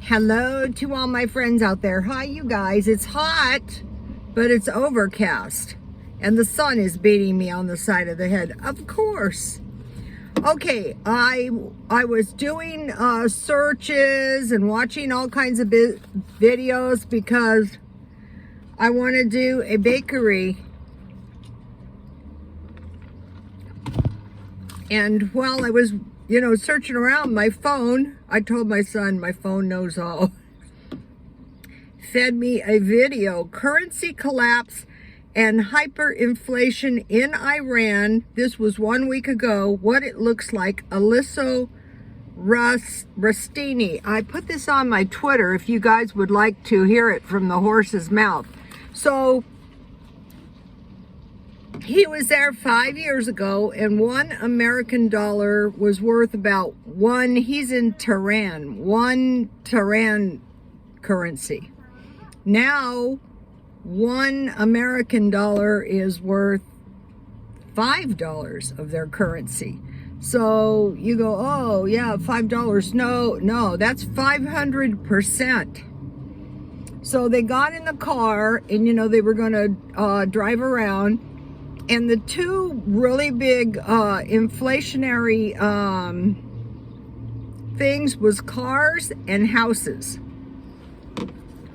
Hello to all my friends out there. Hi, you guys. It's hot, but it's overcast. And the sun is beating me on the side of the head. Of course. Okay, I was doing searches and watching all kinds of videos because I want to do a bakery. And while I was, searching around, my phone, I told my son, my phone knows all, fed me a video, currency collapse and hyperinflation in Iran. This was 1 week ago, what it looks like. Alysso Rustini. I put this on my Twitter if you guys would like to hear it from the horse's mouth. So, he was there 5 years ago, and $1 American was worth about he's in Tehran, one Tehran currency. Now, $1 American is worth $5 of their currency. So you go, oh yeah, $5. No, that's 500%. So they got in the car and, they were going to drive around. And the two really big inflationary things was cars and houses.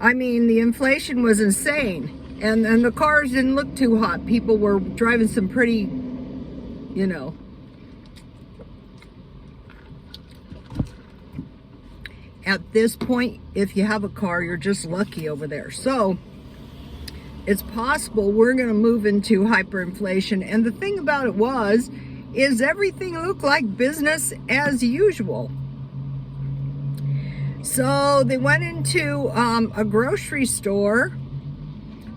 I mean, the inflation was insane. And the cars didn't look too hot. People were driving some pretty, At this point, if you have a car, you're just lucky over there. So, it's possible we're going to move into hyperinflation. And the thing about it is everything looked like business as usual. So they went into a grocery store,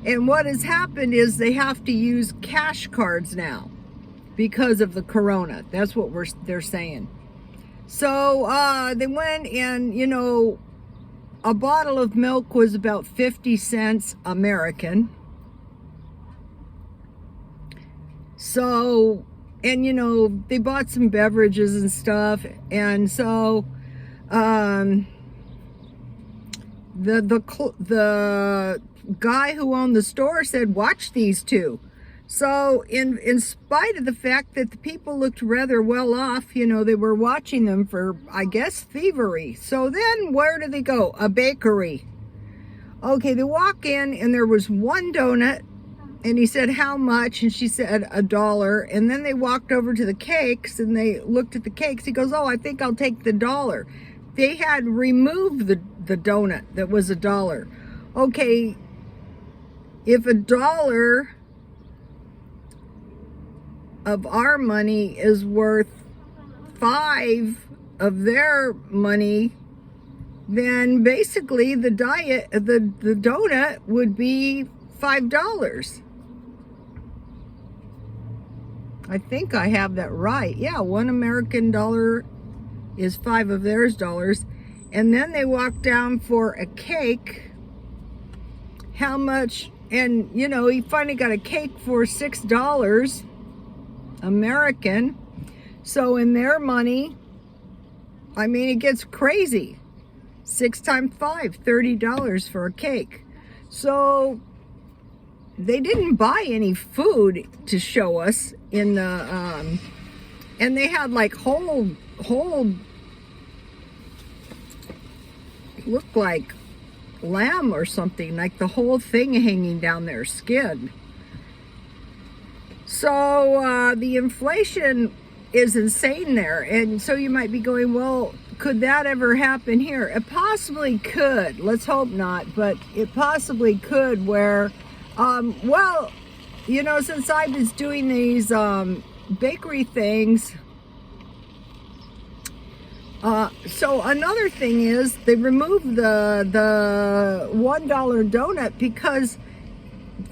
and what has happened is they have to use cash cards now because of the corona. That's what they're saying. So they went and, a bottle of milk was about 50 cents American. So, and they bought some beverages and stuff, and so the guy who owned the store said, watch these two. So in spite of the fact that the people looked rather well off, they were watching them for, I guess, thievery. So then where do they go? A bakery. Okay, they walk in and there was one donut. And he said, how much? And she said, $1. And then they walked over to the cakes and they looked at the cakes. He goes, oh, I think I'll take the $1. They had removed the donut that was $1. Okay, if $1 of our money is worth 5 of their money, then basically the donut would be $5. I think I have that right. Yeah, $1 American is 5 of theirs dollars. And then they walked down for a cake. How much? And, he finally got a cake for $6 American. So in their money, I mean, it gets crazy. 6 times 5, $30 for a cake. So they didn't buy any food to show us in the, and they had like whole, looked like lamb or something, like the whole thing hanging down their skin. So the inflation is insane there. And so you might be going, well, could that ever happen here? It possibly could. Let's hope not, but it possibly could where, since I was doing these bakery things, so another thing is they removed the $1 donut because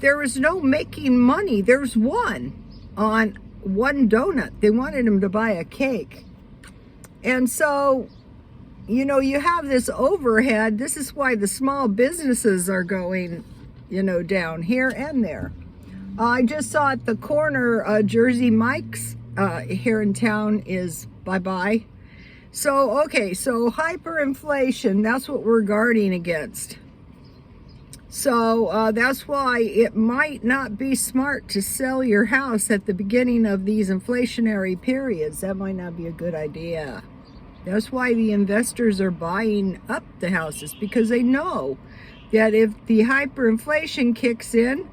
there was no making money. There's one on one donut. They wanted him to buy a cake. And so, you have this overhead. This is why the small businesses are going, down here and there. I just saw at the corner, Jersey Mike's here in town is bye-bye. So, okay, so hyperinflation, that's what we're guarding against. So that's why it might not be smart to sell your house at the beginning of these inflationary periods. That might not be a good idea. That's why the investors are buying up the houses, because they know that if the hyperinflation kicks in,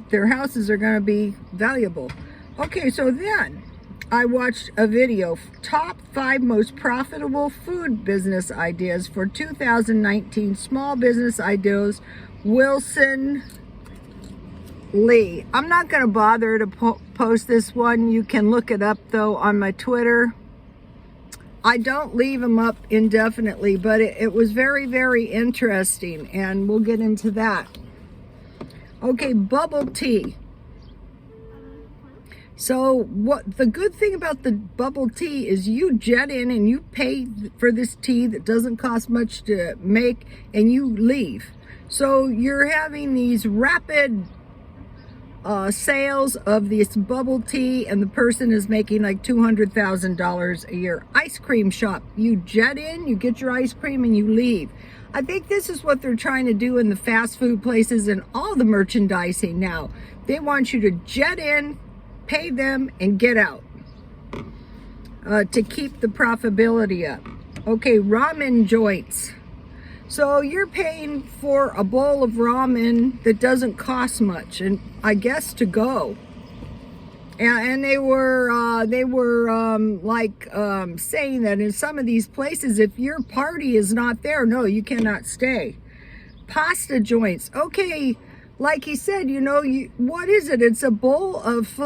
their houses are going to be valuable. Okay, so then I watched a video, top 5 most profitable food business ideas for 2019, small business ideas, Wilson Lee. I'm not going to bother to post this one. You can look it up though on my Twitter. I don't leave them up indefinitely, but it was very, very interesting, and we'll get into that. Okay, bubble tea. So what the good thing about the bubble tea is you jet in and you pay for this tea that doesn't cost much to make, and you leave. So you're having these rapid sales of this bubble tea, and the person is making like $200,000 a year. Ice cream shop. You jet in, you get your ice cream, and you leave. I think this is what they're trying to do in the fast food places and all the merchandising now. They want you to jet in, pay them, and get out to keep the profitability up. Okay, ramen joints. So you're paying for a bowl of ramen that doesn't cost much, and I guess to go. And they were saying that in some of these places, if your party is not there, no, you cannot stay. Pasta joints. Okay, like he said, you know, what is it? It's a bowl of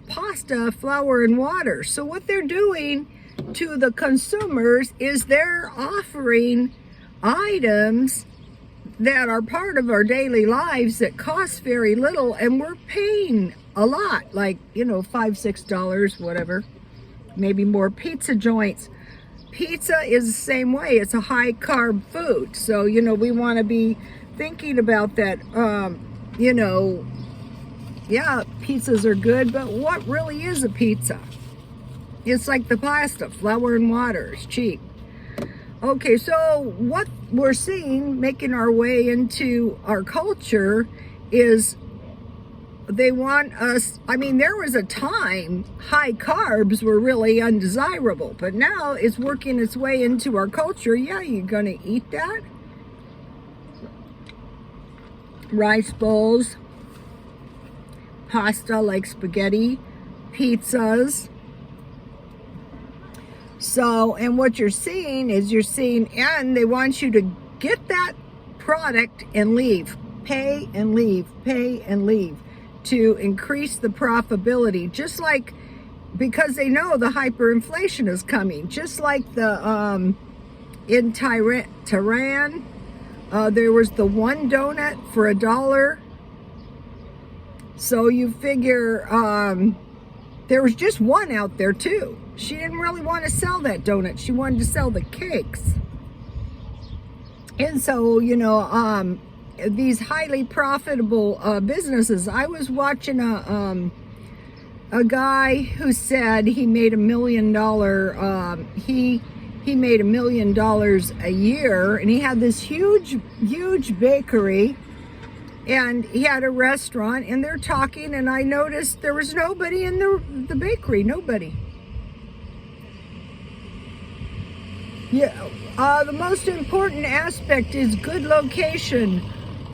pasta, flour, and water. So what they're doing to the consumers is they're offering items that are part of our daily lives that cost very little, and we're paying a lot, like, you know, $5-6, whatever, maybe more. Pizza joints. Pizza is the same way. It's a high carb food, so, you know, we want to be thinking about that. You know, yeah, pizzas are good, but what really is a pizza? It's like the pasta, flour and water. It's cheap. Okay, so what we're seeing making our way into our culture is they want us, I mean, there was a time high carbs were really undesirable, but now it's working its way into our culture. Yeah, you're going to eat that. Rice bowls, pasta like spaghetti, pizzas. So, and what you're seeing is and they want you to get that product and leave, pay and leave, pay and leave to increase the profitability, just like, because they know the hyperinflation is coming, just like the, in Tehran, there was the one donut for $1. So you figure, there was just one out there too. She didn't really want to sell that donut. She wanted to sell the cakes. And so, you know, these highly profitable businesses. I was watching a guy who said he made $1 million. He made $1 million a year, and he had this huge bakery, and he had a restaurant, and they're talking, and I noticed there was nobody in the bakery. Nobody. Yeah, the most important aspect is good location.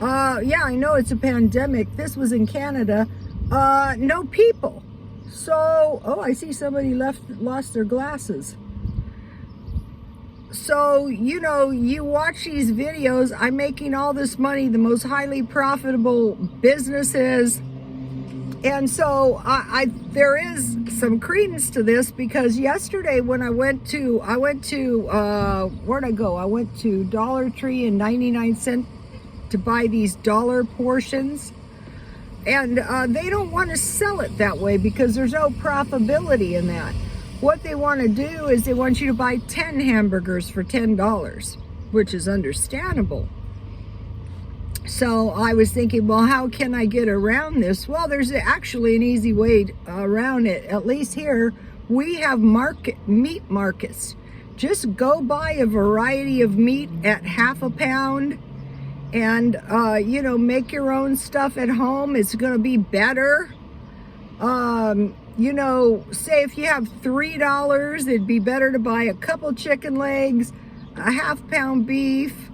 Yeah, I know it's a pandemic. This was in Canada. No people. So, oh, I see somebody lost their glasses. So, you know, you watch these videos, I'm making all this money, the most highly profitable businesses. And so there is some credence to this, because yesterday when I went to where'd I go? I went to Dollar Tree and 99-cent to buy these dollar portions. And they don't want to sell it that way because there's no profitability in that. What they want to do is they want you to buy 10 hamburgers for $10, which is understandable. So I was thinking, well, how can I get around this? Well, there's actually an easy way around it. At least here, we have meat markets. just go buy a variety of meat at half a pound and, you know, make your own stuff at home. It's going to be better. You know, say if you have $3, it'd be better to buy a couple chicken legs, a half-pound beef,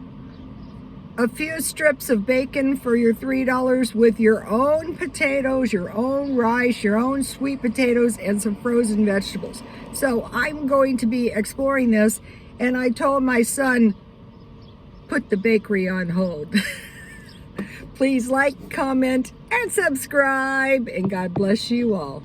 a few strips of bacon for your $3 with your own potatoes, your own rice, your own sweet potatoes, and some frozen vegetables. So I'm going to be exploring this, and I told my son, put the bakery on hold. Please like, comment, and subscribe, and God bless you all.